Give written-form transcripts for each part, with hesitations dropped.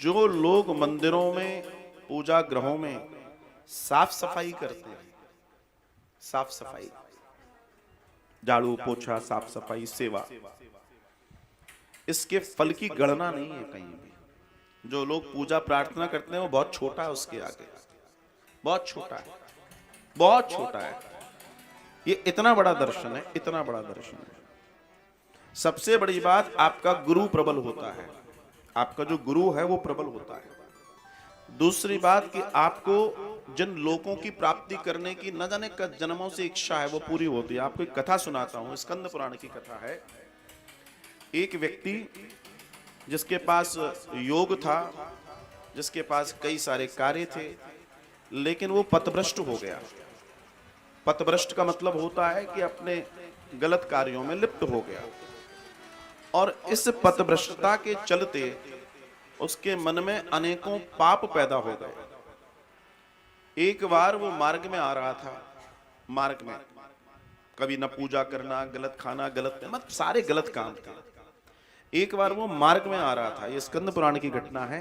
जो लोग मंदिरों में, पूजा ग्रहों में साफ सफाई करते हैं, साफ सफाई, झाड़ू पोछा, साफ सफाई, सेवा, इसके फल की गणना नहीं है कहीं भी। जो लोग पूजा प्रार्थना करते हैं वो बहुत छोटा है उसके आगे, बहुत छोटा है, बहुत छोटा है। ये इतना बड़ा दर्शन है, इतना बड़ा दर्शन है। सबसे बड़ी बात, आपका गुरु प्रबल होता है, आपका जो गुरु है वो प्रबल होता है। दूसरी बात कि आपको जिन लोगों की प्राप्ति करने की न जाने कब जन्मों से इच्छा है वो पूरी होती है। आपको एक कथा सुनाता हूं, स्कंद पुराण की कथा है। एक व्यक्ति जिसके पास योग था, जिसके पास कई सारे कार्य थे, लेकिन वो पथभ्रष्ट हो गया। पथभ्रष्ट का मतलब होता है कि अपने गलत कार्यों में लिप्त हो गया, और इस पथभ्रष्टता के चलते उसके मन में अनेकों पाप पैदा हो गए। एक बार वो मार्ग में आ रहा था, मार्ग में कभी न पूजा करना, गलत खाना, गलत, मतलब सारे गलत काम थे। एक बार वो मार्ग में आ रहा था, ये स्कंद पुराण की घटना है।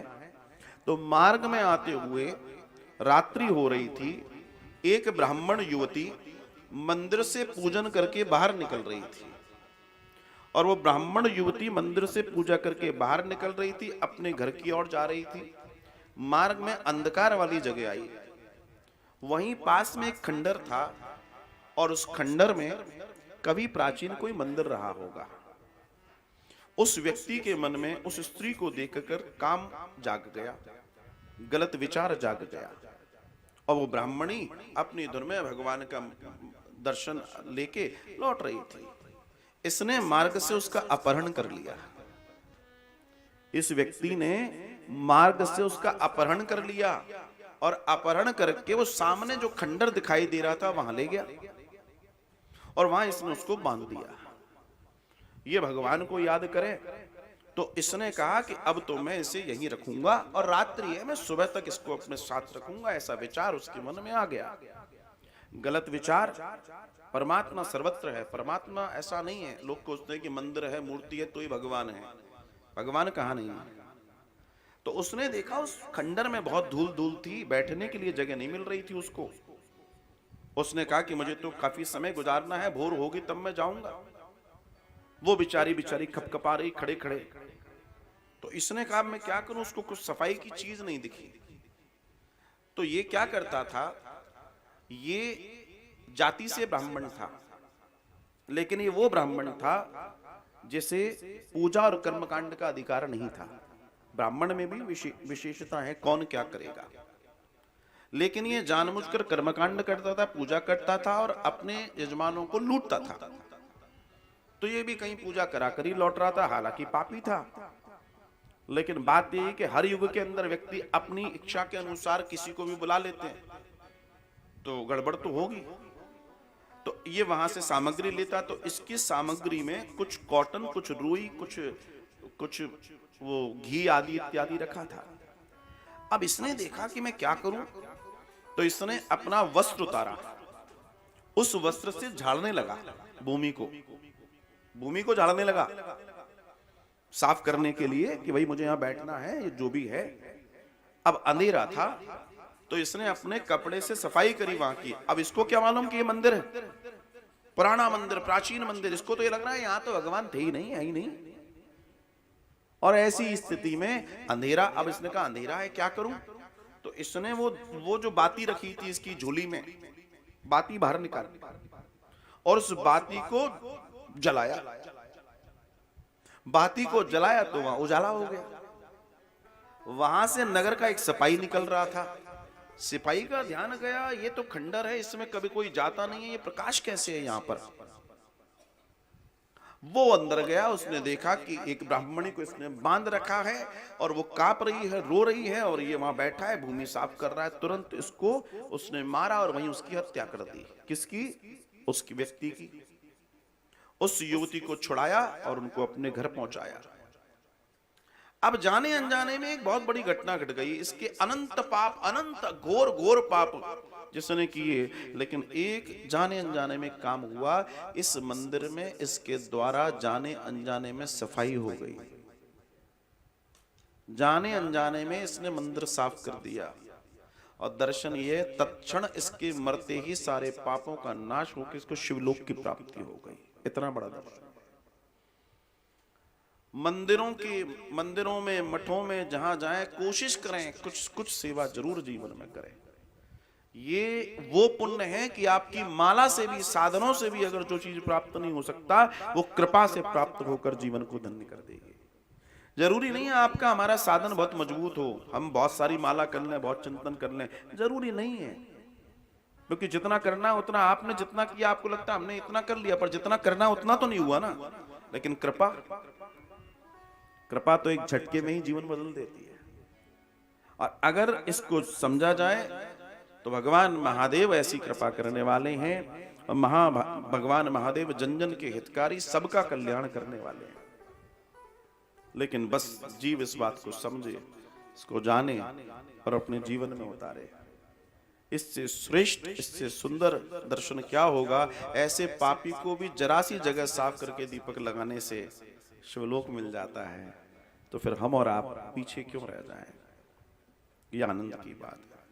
तो मार्ग में आते हुए रात्रि हो रही थी, एक ब्राह्मण युवती मंदिर से पूजन करके बाहर निकल रही थी, और वो ब्राह्मण युवती मंदिर से पूजा करके बाहर निकल रही थी, अपने घर की ओर जा रही थी। मार्ग में अंधकार वाली जगह आई, वहीं पास में एक खंडर था, और उस खंडर में कभी प्राचीन कोई मंदिर रहा होगा। उस व्यक्ति के मन में उस स्त्री को देखकर काम जाग गया, गलत विचार जाग गया, और वो ब्राह्मणी अपनी धुन में भगवान का दर्शन लेके लौट रही थी। इसने मार्ग से उसका अपहरण कर लिया। इस व्यक्ति ने मार्ग से उसका अपहरण कर लिया, और अपहरण करके वो सामने जो खंडर दिखाई दे रहा था वहां ले गया, और वहां इसने उसको बांध दिया। ये भगवान को याद करे, तो इसने कहा कि अब तो मैं इसे यहीं रखूंगा, और रात्रि है, मैं सुबह तक इसको अपने साथ रखूंगा। ऐसा विचार उसके मन में आ गया। गलत विचार। परमात्मा सर्वत्र है, परमात्मा ऐसा नहीं है। लोग सोचते हैं कि मंदिर है, मूर्ति है तो ही भगवान है। भगवान कहाँ नहीं है। तो उसने देखा उस खंडर में बहुत धूल धूल थी, बैठने के लिए जगह नहीं मिल रही थी उसको। उसने कहा कि मुझे तो काफी समय गुजारना है, भोर होगी तब मैं जाऊंगा। वो बिचारी खपखपा रही खड़े खड़े। तो इसने कहा मैं क्या करूं, उसको कुछ सफाई की चीज नहीं दिखी। तो ये क्या करता था, ये जाति से ब्राह्मण था, लेकिन ये वो ब्राह्मण था जिसे पूजा और कर्मकांड का अधिकार नहीं था। ब्राह्मण में भी विशेषता है, कौन क्या करेगा। लेकिन ये जानबूझकर कर्मकांड करता था, पूजा करता था, और अपने यजमानों को लूटता था। तो ये भी कहीं पूजा करा कर ही लौट रहा था, हालांकि पापी था। लेकिन बात यह है कि हर युग के अंदर व्यक्ति अपनी इच्छा के अनुसार किसी को भी बुला लेते हैं, तो गड़बड़ तो होगी। तो ये वहां से सामग्री लेता, तो इसकी सामग्री में कुछ कॉटन, कुछ रुई, कुछ वो घी आदि इत्यादि रखा था। अब इसने देखा कि मैं क्या करूं, तो इसने अपना वस्त्र उतारा, उस वस्त्र से झाड़ने लगा भूमि को झाड़ने लगा, साफ करने के लिए कि भाई मुझे यहां बैठना है, ये जो भी है। अब अंधेरा था, तो इसने अपने कपड़े से सफाई करी वहां की। अब इसको क्या मालूम कि ये मंदिर है, पुराना मंदिर, प्राचीन मंदिर। इसको तो ये लग रहा है यहां तो भगवान थे ही नहीं, है ही नहीं। और ऐसी स्थिति में अंधेरा। अब इसने कहा अंधेरा है, क्या करूं। तो इसने वो जो बाती रखी थी इसकी झोली में, बाती बाहर निकाली और उस बाती को जलाया। बाती को जलाया तो वहां उजाला हो गया। वहां से नगर का एक सिपाही निकल रहा था। सिपाही का ध्यान गया, ये तो खंडर है, इसमें कभी कोई जाता नहीं है, ये प्रकाश कैसे है यहां पर। वो अंदर गया, उसने देखा कि एक ब्राह्मणी को इसने बांध रखा है, और वो कांप रही है, रो रही है, और ये वहां बैठा है, भूमि साफ कर रहा है। तुरंत इसको उसने मारा और वहीं उसकी हत्या कर दी। किसकी? उसकी व्यक्ति की। उस युवती को छुड़ाया और उनको अपने घर पहुंचाया। अब जाने अनजाने में एक बहुत बड़ी घटना घट गई। इसके अनंत पाप, अनंत घोर घोर पाप जिसने किए, लेकिन एक जाने अनजाने में काम हुआ। इस मंदिर में इसके द्वारा जाने अनजाने में सफाई हो गई। जाने अनजाने में इसने मंदिर साफ कर दिया, और दर्शन ये तत्क्षण इसके मरते ही सारे पापों का नाश होकर इसको शिवलोक की प्राप्ति हो गई। इतना बड़ा दर्शन। मंदिरों में, मठों में जहां जाएं, कोशिश करें कुछ कुछ सेवा जरूर जीवन में करें। ये वो पुण्य है कि आपकी माला से भी, साधनों से भी अगर जो चीज प्राप्त नहीं हो सकता, वो कृपा से प्राप्त होकर जीवन को धन्य कर देगी। जरूरी नहीं है आपका हमारा साधन बहुत मजबूत हो, हम बहुत सारी माला कर लें, बहुत चिंतन कर लें, जरूरी नहीं है। क्योंकि जितना करना है उतना, आपने जितना किया आपको लगता है हमने इतना कर लिया, पर जितना करना उतना तो नहीं हुआ ना। लेकिन कृपा तो एक झटके में ही जीवन बदल देती है। और अगर इसको समझा जाए तो भगवान महादेव ऐसी कृपा करने वाले हैं, और भगवान महादेव जन जन के हितकारी, सबका कल्याण करने वाले हैं। लेकिन बस जीव इस बात को समझे, इसको जाने और अपने जीवन में उतारे। इससे श्रेष्ठ, इससे सुंदर दर्शन क्या होगा। ऐसे पापी को भी जरा सी जगह साफ करके दीपक लगाने से शिवलोक मिल जाता है, तो फिर हम और आप पीछे क्यों रह जाएं। ये आनंद की बात है।